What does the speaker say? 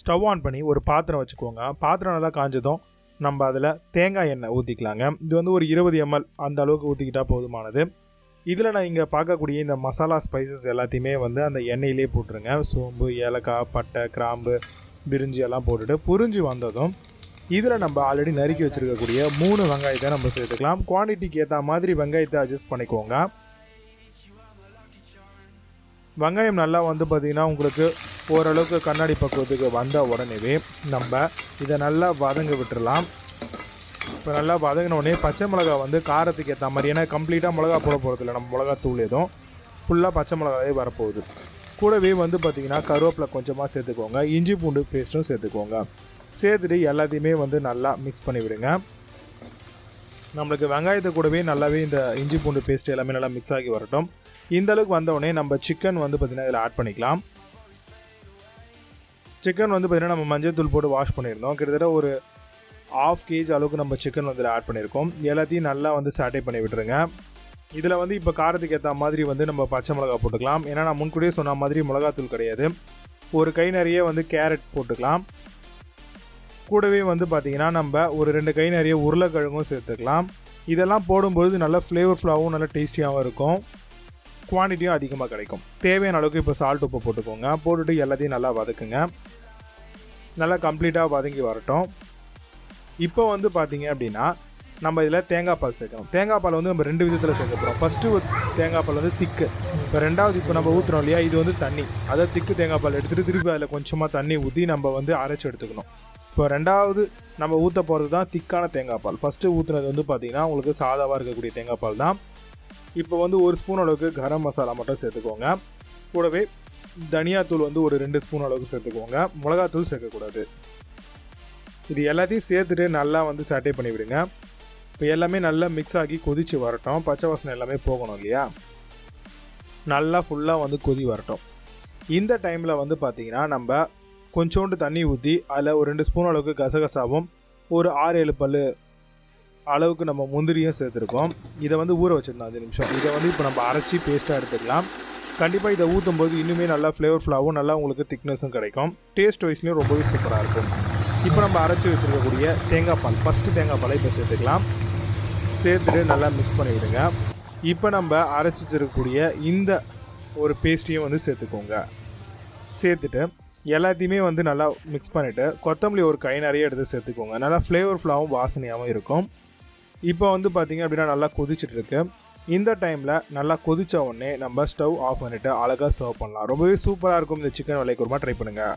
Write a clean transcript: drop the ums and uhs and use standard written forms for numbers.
Stove on பண்ணி ஒரு பாத்திரம் வச்சுக்கோங்க. பாத்திரம் நல்லா காஞ்சதும் நம்ம அதில் தேங்காய் எண்ணெய் ஊற்றிக்கலாங்க. இது வந்து ஒரு 20 ml அந்த அளவுக்கு ஊற்றிக்கிட்டால் போதுமானது. இதில் நான் இங்கே பார்க்கக்கூடிய இந்த மசாலா ஸ்பைசஸ் எல்லாத்தையுமே வந்து அந்த எண்ணெயிலே போட்டுருங்க. சோம்பு, ஏலக்காய், பட்டை, கிராம்பு, பிரிஞ்சி எல்லாம் போட்டுட்டு புரிஞ்சு வந்ததும் இதில் நம்ம ஆல்ரெடி நறுக்கி வச்சுருக்கக்கூடிய 3 வெங்காயத்தை நம்ம சேர்த்துக்கலாம். குவான்டிட்டிக்கு ஏற்ற மாதிரி வெங்காயத்தை அட்ஜஸ்ட் பண்ணிக்கோங்க. வெங்காயம் நல்லா வந்து பார்த்திங்கன்னா உங்களுக்கு ஓரளவுக்கு கண்ணாடி பக்குவத்துக்கு வந்த உடனே நம்ம இதை நல்லா வதங்க விட்டுடலாம். இப்போ நல்லா வதங்கினோடனே பச்சை மிளகா வந்து காரத்துக்கு ஏற்ற மாதிரி, ஏன்னா கம்ப்ளீட்டாக மிளகா போட போகிறதில்ல, நம்ம மிளகாத்தூள் எதுவும் ஃபுல்லாக பச்சை மிளகாவே வரப்போகுது. கூடவே வந்து பார்த்திங்கன்னா கருவேப்பிலை கொஞ்சமாக சேர்த்துக்கோங்க. இஞ்சி பூண்டு பேஸ்ட்டும் சேர்த்துக்கோங்க. சேர்த்துட்டு எல்லாத்தையுமே வந்து நல்லா மிக்ஸ் பண்ணி விடுங்க. நம்மளுக்கு வெங்காயத்தை கூடவே நல்லாவே இந்த இஞ்சி பூண்டு பேஸ்ட் எல்லாமே நல்லா மிக்ஸ் ஆகி வரட்டும். இந்த அளவுக்கு வந்தவுடனே நம்ம சிக்கன் வந்து பார்த்திங்கன்னா இதில் ஆட் பண்ணிக்கலாம். சிக்கன் வந்து பார்த்திங்கன்னா நம்ம மஞ்சள் தூள் போட்டு வாஷ் பண்ணியிருந்தோம். கிட்டத்தட்ட ஒரு 1/2 kg அளவுக்கு நம்ம சிக்கன் வந்து ஆட் பண்ணியிருக்கோம். எல்லாத்தையும் நல்லா வந்து சாட்டே பண்ணி விட்டுருங்க. இதில் வந்து இப்போ காரத்துக்கு ஏற்ற மாதிரி வந்து நம்ம பச்சை மிளகா போட்டுக்கலாம். ஏன்னா நான் முன்கூடியே சொன்ன மாதிரி மிளகாத்தூள் கிடையாது. ஒரு கை நிறைய வந்து கேரட் போட்டுக்கலாம். கூடவே வந்து பார்த்திங்கன்னா நம்ம ஒரு 2 கை நிறைய உருளைக்கிழங்கும் சேர்த்துக்கலாம். இதெல்லாம் போடும்பொழுது நல்லா ஃப்ளேவர்ஃபுல்லாகவும் நல்லா டேஸ்டியாகவும் இருக்கும். குவான்டிட்டியும் அதிகமாக கிடைக்கும். தேவையான அளவுக்கு இப்போ சால்ட் உப்பு போட்டுக்கோங்க. போட்டுட்டு எல்லாத்தையும் நல்லா வதக்குங்க. நல்லா கம்ப்ளீட்டாக வதங்கி வரட்டும். இப்போ வந்து பார்த்திங்க அப்படின்னா நம்ம இதில் தேங்காய் பால் சேர்க்கணும். தேங்காய் பால் வந்து நம்ம 2 விதத்தில் சேர்க்க போகிறோம். ஃபஸ்ட்டு தேங்காய் பால் வந்து திக்கு. இப்போ ரெண்டாவது இப்போ நம்ம ஊற்றுறோம் இல்லையா, இது வந்து தண்ணி. அதாவது திக்கு தேங்காய் பால் எடுத்துகிட்டு திருப்பி அதில் கொஞ்சமாக தண்ணி ஊற்றி நம்ம வந்து அரைச்சி எடுத்துக்கணும். இப்போ ரெண்டாவது நம்ம ஊற்ற போகிறது தான் திக்கான தேங்காய் பால். ஃபஸ்ட்டு ஊற்றுனது வந்து பார்த்திங்கன்னா உங்களுக்கு சாதாவாக இருக்கக்கூடிய தேங்காய் பால் தான். இப்போ வந்து 1 ஸ்பூன் அளவுக்கு கரம் மசாலா மட்டும் சேர்த்துக்கோங்க. கூடவே தனியாத்தூள் வந்து ஒரு 2 ஸ்பூன் அளவுக்கு சேர்த்துக்கோங்க. மிளகாத்தூள் சேர்க்கக்கூடாது. இது எல்லாத்தையும் சேர்த்துட்டு நல்லா வந்து சாட்டே பண்ணி விடுங்க. இப்போ எல்லாமே நல்லா மிக்ஸ் ஆகி கொதித்து வரட்டும். பச்சை வாசனை எல்லாமே போகணும் இல்லையா, நல்லா ஃபுல்லாக வந்து கொதி வரட்டும். இந்த டைமில் வந்து பார்த்திங்கன்னா நம்ம கொஞ்சோண்டு தண்ணி ஊற்றி அதில் ஒரு 2 ஸ்பூன் அளவுக்கு கசகசாவும் ஒரு 6-7 பல் அளவுக்கு நம்ம முந்திரியும் சேர்த்துருக்கோம். இதை வந்து ஊற வச்சுருந்தோம் 5 நிமிஷம். இதை வந்து இப்போ நம்ம அரைச்சி பேஸ்ட்டாக எடுத்துக்கலாம். கண்டிப்பாக இதை ஊற்றும் போது இன்னுமே நல்லா ஃப்ளேவர்ஃபுல்லாகவும் நல்லா உங்களுக்கு திக்னஸும் கிடைக்கும். டேஸ்ட் வைஸ்லேயும் ரொம்பவே சூப்பராக இருக்கும். இப்போ நம்ம அரைச்சி வச்சுருக்கக்கூடிய தேங்காய் பால், ஃபஸ்ட்டு தேங்காய் பாலை இப்போ சேர்த்துக்கலாம். சேர்த்துட்டு நல்லா மிக்ஸ் பண்ணி விடுங்க. இப்போ நம்ம அரைச்சி வச்சுருக்கக்கூடிய இந்த ஒரு பேஸ்ட்டையும் வந்து சேர்த்துக்கோங்க. சேர்த்துட்டு எல்லாத்தையுமே வந்து நல்லா மிக்ஸ் பண்ணிவிட்டு கொத்தமல்லி ஒரு கை நிறைய எடுத்து சேர்த்துக்கோங்க. நல்லா ஃப்ளேவர்ஃபுல்லாகவும் வாசனையாகவும் இருக்கும். இப்போ வந்து பார்த்திங்க அப்படின்னா நல்லா கொதிச்சிட்ருக்கு. இந்த டைமில் நல்லா கொதித்த உடனே நம்ம ஸ்டவ் ஆஃப் பண்ணிவிட்டு அழகாக சர்வ் பண்ணலாம். ரொம்பவே சூப்பராக இருக்கும் இந்த சிக்கன் வலை குருமா. ட்ரை பண்ணுங்கள்.